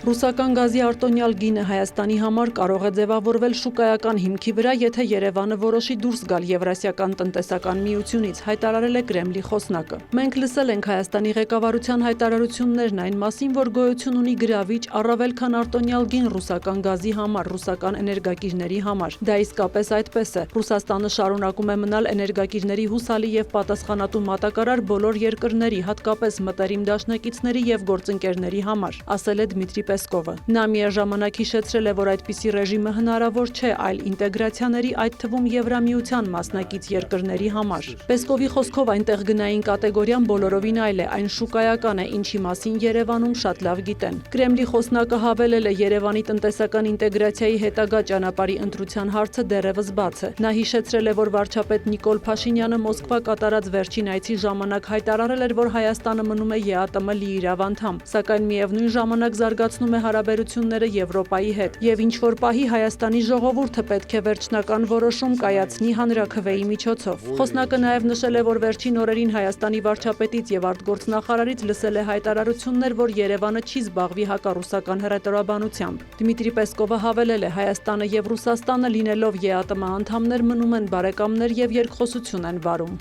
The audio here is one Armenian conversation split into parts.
Ռուսական գազի արտոնյալ գինը Հայաստանի համար կարող է ձևավորվել շուկայական հիմքի վրա, եթե Երևանը որոշի դուրս գալ Եվրասիական տնտեսական միությունից, հայտարարել է Կրեմլի խոսնակը։ Մենք լսել ենք Հայաստանի ղեկավարության հայտարարություններն այն մասին, որ գոյություն ունի գրավիչ, առավել քան արտոնյալ գին ռուսական գազի համար, ռուսական էներգակիրների համար։ Դա իսկապես այդպես է։ Ռուսաստանը շարունակում է մնալ էներգակիրների հուսալի եւ պատասխանատու մատակարար բոլոր երկրների, հատկապես մտերիմ դաշնակիցների եւ գործընկերների համար, ասել է Դմիտրի Պեսկովը։ Նա միաժամանակ հիշեցրել է, որ այդպիսի ռեժիմը հնարավոր չէ այլ ինտեգրացիաների, այդ թվում Եվրամիության մասնակից երկրների համար։ Պեսկովի խոսքով այնտեղ գնային կատեգորիան բոլորովին այլ է, այն շուկայական է, ինչի մասին Երևանում շատ լավ գիտեն։ Կրեմլի խոսնակը հավելել է, Երևանի տնտեսական ինտեգրացիայի հետագա ճանապարհի ընտրության հարցը դեռևս բաց է։ Նա հիշեցրել է, որ վարչապետ Նիկոլ Փաշինյանը Մոսկվա կատարած վերջին այցի ժամանակ հայտարարել էր, որ Հայաստանը մնում է ԵԱՏՄ լիիրավ անդամ, սակայն միևնույն ժամանակ զարգացնում է հարաբերությունները Եվրոպայի հետ, եւ ինչ-որ պահի Հայաստանի ժողովուրդը պետք է վերջնական որոշում կայացնի հանրաքվեի միջոցով։ Խոսնակը նաեւ նշել է, որ վերջին օրերին Հայաստանի վարչապետից եւ արտգործնախարարից լսել է հայտարարություններ, որ Երևանը չի զբաղվի հակառուսական հռետորաբանությամբ։ Դմիտրի Պեսկովը հավելել է, Հայաստանը եւ Ռուսաստանը լինելով ԵԱՏՄ անդամներ մնում են բարեկամներ եւ երկխոսություն են վարում։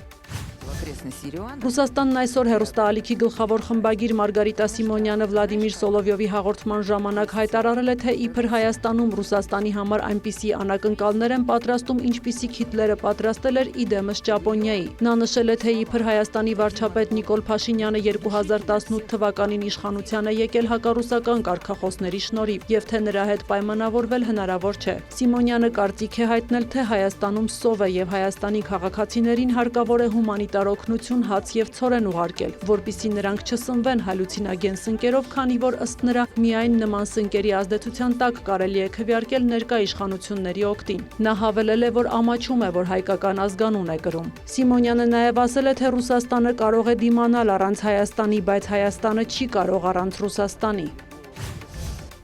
Ռուսաստանն այսօր հեռուստաալիքի գլխավոր խմբագիր Մարգարիտա Սիմոնյանը Վլադիմիր Սոլովյովի հաղորդման ժամանակ հայտարարել է, թե իբր Հայաստանում Ռուսաստանի համար այնպիսի անակնկալներ են պատրաստում, ինչպիսիք Հիտլերը պատրաստել էր իդեմս Ճապոնիայի։ Նա նշել է, թե իբր Հայաստանի վարչապետ Նիկոլ Փաշինյանը 2018 թվականին իշխանության է եկել հակառուսական կարգախոսների շնորհիվ, եւ թե նրա հետ պայմանավորվել հնարավոր չէ։ Սիմոնյանը կարծիք է հայտնել, թե Հայաստանում սով է եւ Հայաստանի քաղաքացիներին հարկավոր է հումանիտար օգնություն, հաց եւ ցորեն ուղարկել, որպիսի նրանք չսնվեն հալյուցինագեն սնկերով, քանի որ ըստ նրա միայն նման սնկերի ազդեցության տակ կարելի է քվեարկել ներկա իշխանությունների օգտին։ Նա հավելել է, որ ամաչում է, որ հայկական ազգանուն է կրում։ Սիմոնյանը նաեւ ասել է, թե Ռուսաստանը կարող է դիմանալ առանց Հայաստանի, բայց Հայաստանը չի կարող առանց Ռուսաստանի։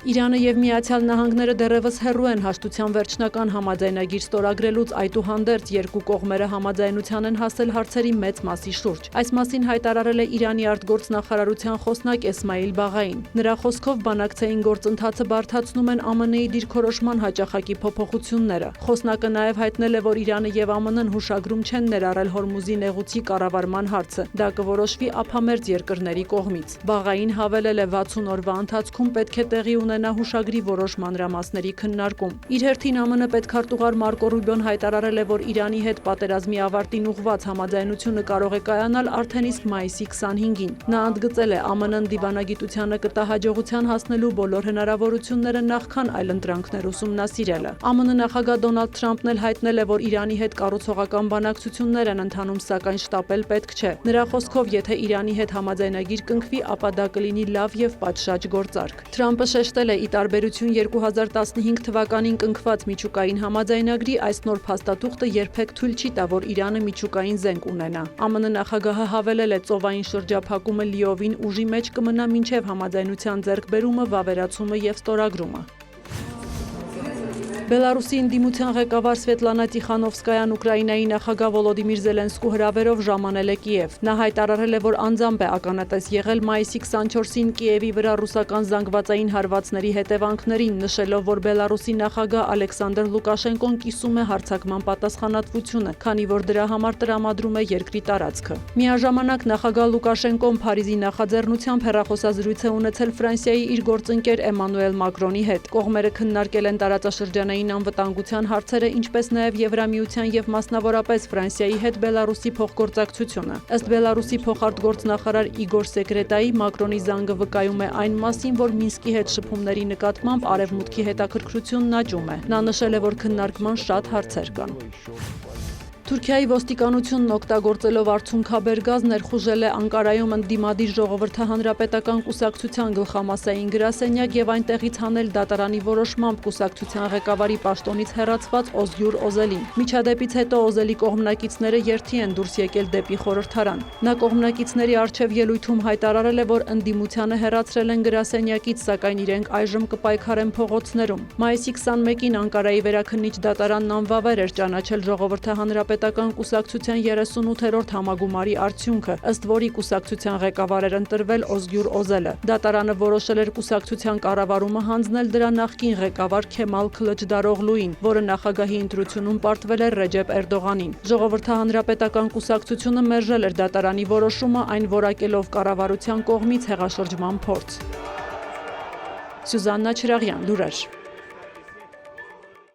Իրանը եւ Միացյալ Նահանգները դեռևս հեռու են հաշտության վերջնական համաձայնագիր ստորագրելուց, այդուհանդերձ երկու կողմերը համաձայնության են հասել հարցերի մեծ մասի շուրջ։ Այս մասին հայտարարել է Իրանի արտգործնախարարության խոսնակ Էսմայիլ Բաղային։ Նրա խոսքով բանակցային գործընթացը բարդացնում են ԱՄՆ-ի դիրքորոշման հաճախակի փոփոխությունները։ Խոսնակը նաեւ հայտնել է, որ Իրանը եւ ԱՄՆ-ն հուշագրում չեն ներառել Հորմուզի նեղուցի կառավարման հարցը։ Դա կորոշվի ափամերձ երկրների կողմից։ Բաղային հավելել է, 60 օրվա ընթացքում պետք է տեղի ունենա հուշագրի որոշ մանրամասների քննարկում։ Իր հերթին ԱՄՆ պետքարտուղար Մարկո Ռուբիոն հայտարարել է, որ Իրանի հետ պատերազմի ավարտին ուղղված համաձայնությունը կարող է կայանալ արդեն իսկ մայիսի 25-ին։ Նա ընդգծել է, ԱՄՆ-ն դիվանագիտությանը կտա հաջողության հասնելու բոլոր հնարավորությունները նախքան այլընտրանքներ ուսումնասիրելը։ ԱՄՆ նախագահ Դոնալդ Թրամփն էլ հայտնել է, որ Իրանի հետ կառուցողական բանակցություններ են ընթանում, սակայն շտապել պետք չէ։ Նրա խոսքով, եթե Իրանի հետ համաձայնագիր կնքվի, ապա դա կլինի լավ եւ պատշաճ գործարք։ Թրամփը շեշտել է, ի տարբերություն 2015 թվականին կնքված միջուկային համաձայնագրի, այս նոր փաստաթուղթը երբեք թույլ չի տա, որ Իրանը միջուկային զենք ունենա։ ԱՄՆ նախագահը հավելել է, ծովային շրջափակումը լիովին ուժի մեջ կմնա մինչև համաձայնության ձեռքբերումը, վավերացումը եւ ստորագրումը։ Բելարուսի ընդդիմության ղեկավար Սվետլանա Տիխանովսկայան Ուկրաինայի նախագահ Վոլոդիմիր Զելենսկու հրավերով ժամանել է Կիև։ Նա հայտարարել է, որ անձամբ է ականատես եղել մայիսի 24-ին Կիևի վրա ռուսական զանգվածային հարվածների հետևանքներին, նշելով, որ Բելարուսի նախագահ Ալեքսանդր Լուկաշենկոն կիսում է հարձակման պատասխանատվությունը, քանի որ դրա համար տրամադրում է երկրի տարածքը։ Միաժամանակ նախագահ Լուկաշենկոն Փարիզի նախաձեռնությամբ հեռախոսազրույց է ունեցել Ֆրանսիայի իր գործընկեր Էմանուել Մակրոնի հետ։ Կողմերը քննարկել են տարածաշրջանային անվտանգության հարցերը, ինչպես նաև Եվրամիության եւ մասնավորապես Ֆրանսիայի հետ Բելարուսի փոխգործակցությունը։ Ըստ Բելարուսի փոխարտգործնախարար Իգոր Սեկրետայի, Մակրոնի զանգը վկայում է այն մասին, որ Մինսկի հետ շփումների նկատմամբ Արևմուտքի հետաքրքրությունն աճում է։ Նա նշել է, որ քննարկման շատ հարցեր կան։ Թուրքիայի ոստիկանությունն օգտագործելով արցունքաբեր գազ ներխուժել է Անկարայում ընդդիմադիր ժողովրդահանրապետական կուսակցության գլխամասային գրասենյակ եւ այնտեղից հանել դատարանի որոշմամբ կուսակցության ղեկավարի պաշտոնից հեռացված Օզգյուր Օզելին։ Միջադեպից հետո Օզելի կողմնակիցները երթի են դուրս եկել դեպի խորհրդարան։ Նա կողմնակիցների արչեւ ելույթում հայտարարել է, որ ընդդիմությանը հեռացրել են գրասենյակից, սակայն իրենք այժմ կպայքարեն փողոցներում։ Մայիսի 21-ին Անկարայի վերաքննիչ դատարանն անվավեր էր ճանաչել ժողովրդահանրապետական հանրապետական կուսակցության 38-րդ համագումարի արդյունքը, ըստ որի կուսակցության ղեկավար էր ընտրվել Օզգյուր Օզելը։ Դատարանը որոշել էր կուսակցության կառավարումը հանձնել դրա նախկին ղեկավար Քեմալ Քլչդարօղլուին, որը նախագահի ընտրությունում պարտվել էր Ռեջեփ Էրդողանին։ Ժողովրդահանրապետական կուսակցությունը մերժել էր դատարանի որոշումը, այն որակելով կառավարության կողմից հեղաշրջման փորձ։ Սյուզաննա Չրաղյան, լուրեր։